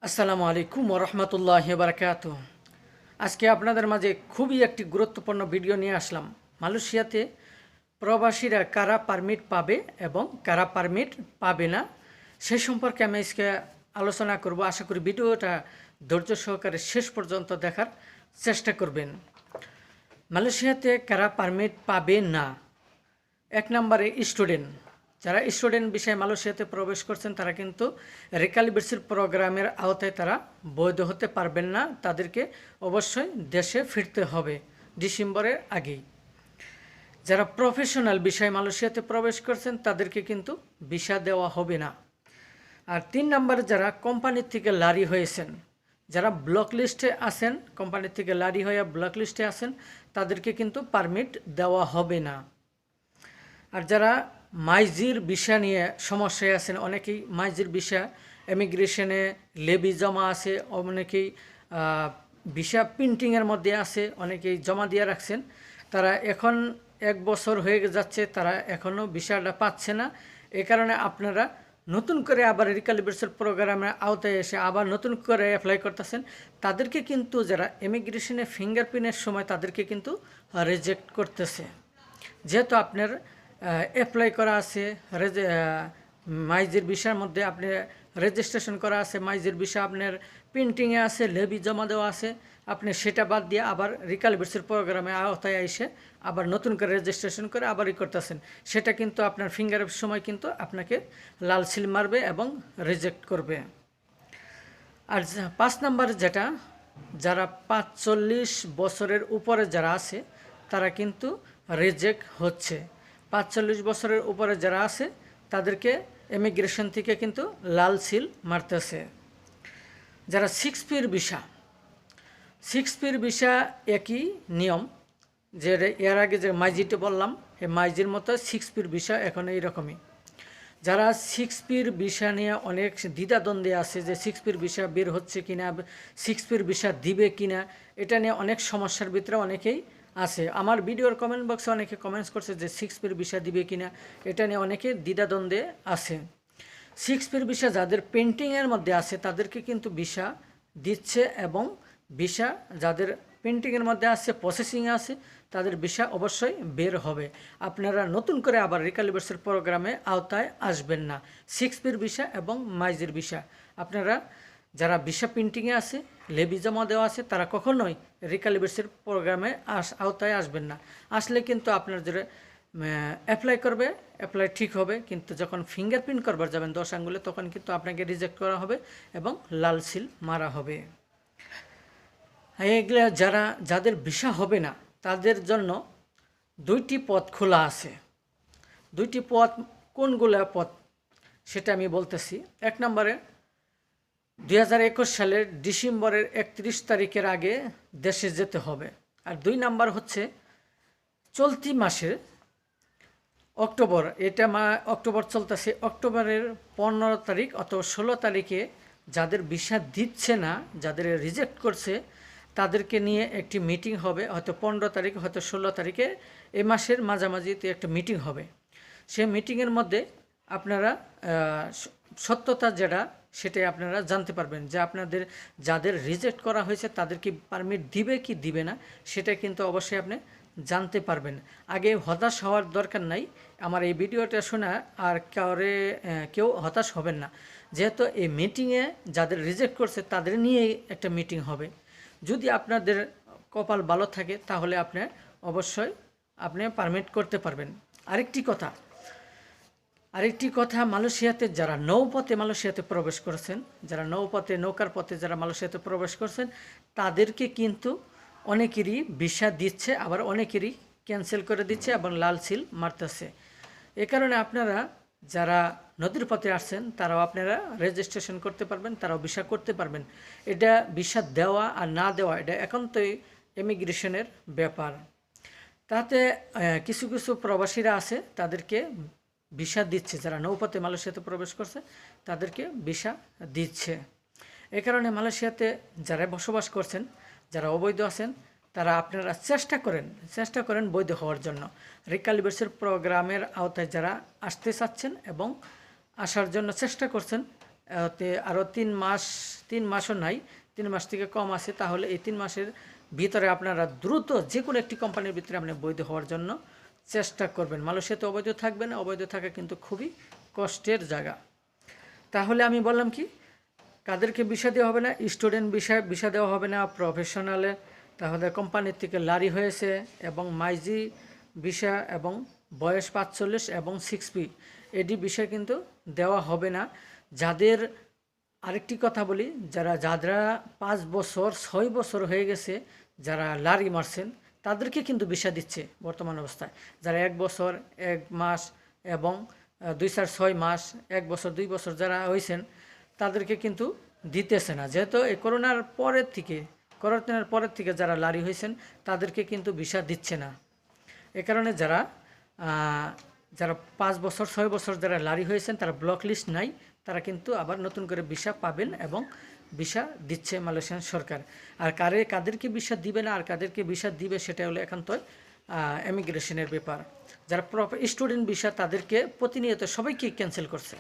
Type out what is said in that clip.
আসসালামু আলাইকুম ওরহমতুল্লাহি বারাকাতুহু। আজকে আপনাদের মাঝে খুবই একটি গুরুত্বপূর্ণ ভিডিও নিয়ে আসলাম। মালয়েশিয়াতে প্রবাসীরা কারা পারমিট পাবে এবং কারা পারমিট পাবে না সে সম্পর্কে আমি আজকে আলোচনা করব। আশা করি ভিডিওটা ধৈর্য সহকারে শেষ পর্যন্ত দেখার চেষ্টা করবেন। মালয়েশিয়াতে কারা পারমিট পাবে না, এক নম্বরে স্টুডেন্ট। যারা স্টুডেন্ট বিষয়ে মালয়েশিয়াতে প্রবেশ করছেন তারা কিন্তু রিক্যালিব্রেশন প্রোগ্রামের আওতায় তারা বৈধ হতে পারবেন না। তাদেরকে অবশ্যই দেশে ফিরতে হবে ডিসেম্বরের আগেই। যারা প্রফেশনাল বিষয়ে মালয়েশিয়াতে প্রবেশ করছেন তাদেরকে কিন্তু ভিসা দেওয়া হবে না। আর 3 নম্বরে যারা কোম্পানির থেকে লারি হয়েছেন, যারা ব্লক লিস্টে আছেন, কোম্পানির থেকে লারি হয়ে ব্লক লিস্টে আছেন, তাদেরকে কিন্তু পারমিট দেওয়া হবে না। আর যারা মাইজির ভিসা নিয়ে সমস্যায় আছেন, অনেকেই মাইজির ভিসা ইমিগ্রেশনে লেবি জমা আছে, অনেকেই ভিসা প্রিন্টিংয়ের মধ্যে আছে, অনেকেই জমা দিয়ে রাখছেন, তারা এখন 1 বছর হয়ে যাচ্ছে, তারা এখনও ভিসাটা পাচ্ছে না। এই কারণে আপনারা নতুন করে আবার রিক্যালিব্রেশন প্রোগ্রামের আওতায় এসে আবার নতুন করে অ্যাপ্লাই করতেছেন, তাদেরকে কিন্তু যারা ইমিগ্রেশনে ফিঙ্গারপ্রিন্টের সময় তাদেরকে কিন্তু রিজেক্ট করতেছে। যেহেতু আপনার অ্যাপ্লাই করা আছে মাইজির ভিসার মধ্যে, আপনি রেজিস্ট্রেশন করা আছে মাইজির ভিসা, আপনার প্রিন্টিংয়ে আছে, লেবি জমা দেওয়া আছে, আপনি সেটা বাদ দিয়ে আবার রিক্যালিব্রেশন প্রোগ্রামে আওতায় এসে আবার নতুন করে রেজিস্ট্রেশন করে আবারই করতেছেন, সেটা কিন্তু আপনার ফিঙ্গারের সময় কিন্তু আপনাকে লাল সিল মারবে এবং রিজেক্ট করবে। আর 5 নম্বর যেটা, যারা 45 বছরের উপরে যারা আছে তারা কিন্তু রিজেক্ট হচ্ছে। 45 বছরের উপরে যারা আছে তাদেরকে ইমিগ্রেশন থেকে কিন্তু লাল সিল মারতেছে। যারা 6P'র ভিসা, 6P'র ভিসা একই নিয়ম, যে এর আগে যে মাইজিটা বললাম, এই মাইজির মতো 6P'র ভিসা এখন এইরকমই। যারা 6P'র ভিসা নিয়ে অনেক দ্বিধাদ্বন্দ্বে আছে যে 6P'র ভিসা বের হচ্ছে কিনা, 6P'র ভিসা দিবে কিনা, এটা নিয়ে অনেক সমস্যার ভিতরে অনেকেই আছে। আমার ভিডিওর কমেন্ট বক্সে অনেকে কমেন্টস করছে যে 6P'র ভিসা দিবে কিনা, এটা নিয়ে অনেকে দ্বিধাদ্বন্দ্বে আছে। 6P'র ভিসা যাদের পেন্টিংয়ের মধ্যে আছে তাদেরকে কিন্তু ভিসা দিচ্ছে, এবং ভিসা যাদের পেন্টিংয়ের মধ্যে আছে, প্রসেসিংয়ে আছে, তাদের ভিসা অবশ্যই বের হবে। আপনারা নতুন করে আবার রিক্যালিব্রেশন প্রোগ্রামে আওতায় আসবেন না। 6P'র ভিসা এবং মাইজির ভিসা, আপনারা যারা ভিসা প্রিন্টিংয়ে আছে, লেবি জমা দেওয়া আছে, তারা কখনোই রিক্যালিব্রেশন প্রোগ্রামে আওতায় আসবেন না। আসলে কিন্তু আপনার যে অ্যাপ্লাই করবে, অ্যাপ্লাই ঠিক হবে, কিন্তু যখন ফিঙ্গারপ্রিন্ট করবার যাবেন 10 আঙ্গুলে, তখন কিন্তু আপনাকে রিজেক্ট করা হবে এবং লাল সিল মারা হবে। এগুলা যাদের ভিসা হবে না তাদের জন্য 2টি পথ খোলা আছে। 2টি পথ কোনগুলো পথ সেটা আমি বলতেছি। 1 নম্বরে 2021 সালের ডিসেম্বরের 31 তারিখের আগে দেশে যেতে হবে। আর 2 নাম্বার হচ্ছে চলতি মাসের অক্টোবর, অক্টোবর চলতেছে, অক্টোবরের 15 তারিখ অথবা 16 তারিখে যাদের ভিসা দিচ্ছে না, যাদের রিজেক্ট করছে, তাদেরকে নিয়ে একটি মিটিং হবে, হয়তো 15 তারিখ, হয়তো 16 তারিখে, এই মাসের মাঝামাঝিতে একটা মিটিং হবে। সেই মিটিংয়ের মধ্যে আপনারা সত্যতা যেটা সেটাই আপনারা জানতে পারবেন, যে আপনাদের যাদের রিজেক্ট করা হয়েছে তাদের কি পারমিট দিবে কি দিবে না, সেটা কিন্তু অবশ্যই আপনি জানতে পারবেন। আগে হতাশ হওয়ার দরকার নাই, আমার এই ভিডিওটা শোনা আর কেউ হতাশ হবেন না। যেহেতু এই মিটিংয়ে যাদের রিজেক্ট করছে তাদের নিয়েই একটা মিটিং হবে। যদি আপনাদের কপাল ভালো থাকে তাহলে অবশ্যই আপনি পারমিট করতে পারবেন। আরেকটি কথা, মালয়েশিয়াতে যারা নৌপথে মালয়েশিয়াতে প্রবেশ করেছেন, যারা নৌকার পথে যারা মালয়েশিয়াতে প্রবেশ করছেন, তাদেরকে কিন্তু অনেকেরই ভিসা দিচ্ছে, আবার অনেকেরই ক্যান্সেল করে দিচ্ছে এবং লাল সিল মারতেছে। এ কারণে আপনারা যারা নদীর পথে আসছেন তারাও আপনারা রেজিস্ট্রেশন করতে পারবেন, তারাও ভিসা করতে পারবেন। এটা ভিসা দেওয়া আর না দেওয়া এটা একান্তই ইমিগ্রেশনের ব্যাপার। তাতে কিছু কিছু প্রবাসীরা আছে তাদেরকে ভিসা দিচ্ছে, যারা নৌপথে মালয়েশিয়াতে প্রবেশ করছে তাদেরকে ভিসা দিচ্ছে। এ কারণে মালয়েশিয়াতে যারা বসবাস করছেন, যারা অবৈধ আছেন, তারা আপনারা চেষ্টা করেন বৈধ হওয়ার জন্য। রিক্যালিব্রেশন প্রোগ্রামের আওতায় যারা আসতে চাচ্ছেন এবং আসার জন্য চেষ্টা করছেন, তে আরও 3 মাসও নাই, 3 মাস থেকে কম আছে, তাহলে এই 3 মাসের ভিতরে আপনারা দ্রুত যে কোনো একটি কোম্পানির ভিতরে আপনি বৈধ হওয়ার জন্য চেষ্টা করবেন। মালয়েশিয়াতে অবৈধ থাকবেন, অবৈধ থাকা কিন্তু খুবই কষ্টের জায়গা। তাহলে আমি বললাম কি, কাদেরকে ভিসা দেওয়া হবে না? স্টুডেন্ট ভিসা দেওয়া হবে না, প্রফেশনালে, তাহলে কোম্পানির থেকে লারি হয়েছে এবং মাইজি ভিসা এবং বয়স 45 এবং 6P এডি ভিসা কিন্তু দেওয়া হবে না। যাদের আরেকটি কথা বলি, যারা 5 বছর 6 বছর হয়ে গেছে, যারা লারি মারছেন, তাদেরকে কিন্তু ভিসা দিচ্ছে বর্তমান অবস্থায়। যারা 1 বছর 1 মাস এবং 2-4-6 মাস, 1 বছর 2 বছর যারা হয়েছেন, তাদেরকে কিন্তু দিতেছে না। যেহেতু এই করোনার পরের থেকে যারা লারি হয়েছেন, তাদেরকে কিন্তু ভিসা দিচ্ছে না। এ কারণে যারা 5 বছর 6 বছর যারা লারি হয়েছেন, তারা ব্লক লিস্ট নাই, তারা কিন্তু আবার নতুন করে ভিসা পাবেন এবং ভিসা দিচ্ছে মালয়েশিয়ান সরকার। আর কাদেরকে ভিসা দিবে না আর কাদেরকে ভিসা দিবে, সেটা হলো একান্তই ইমিগ্রেশনের ব্যাপার। যারা স্টুডেন্ট ভিসা, তাদেরকে প্রতিনিয়ত সবাইকে ক্যান্সেল করছে।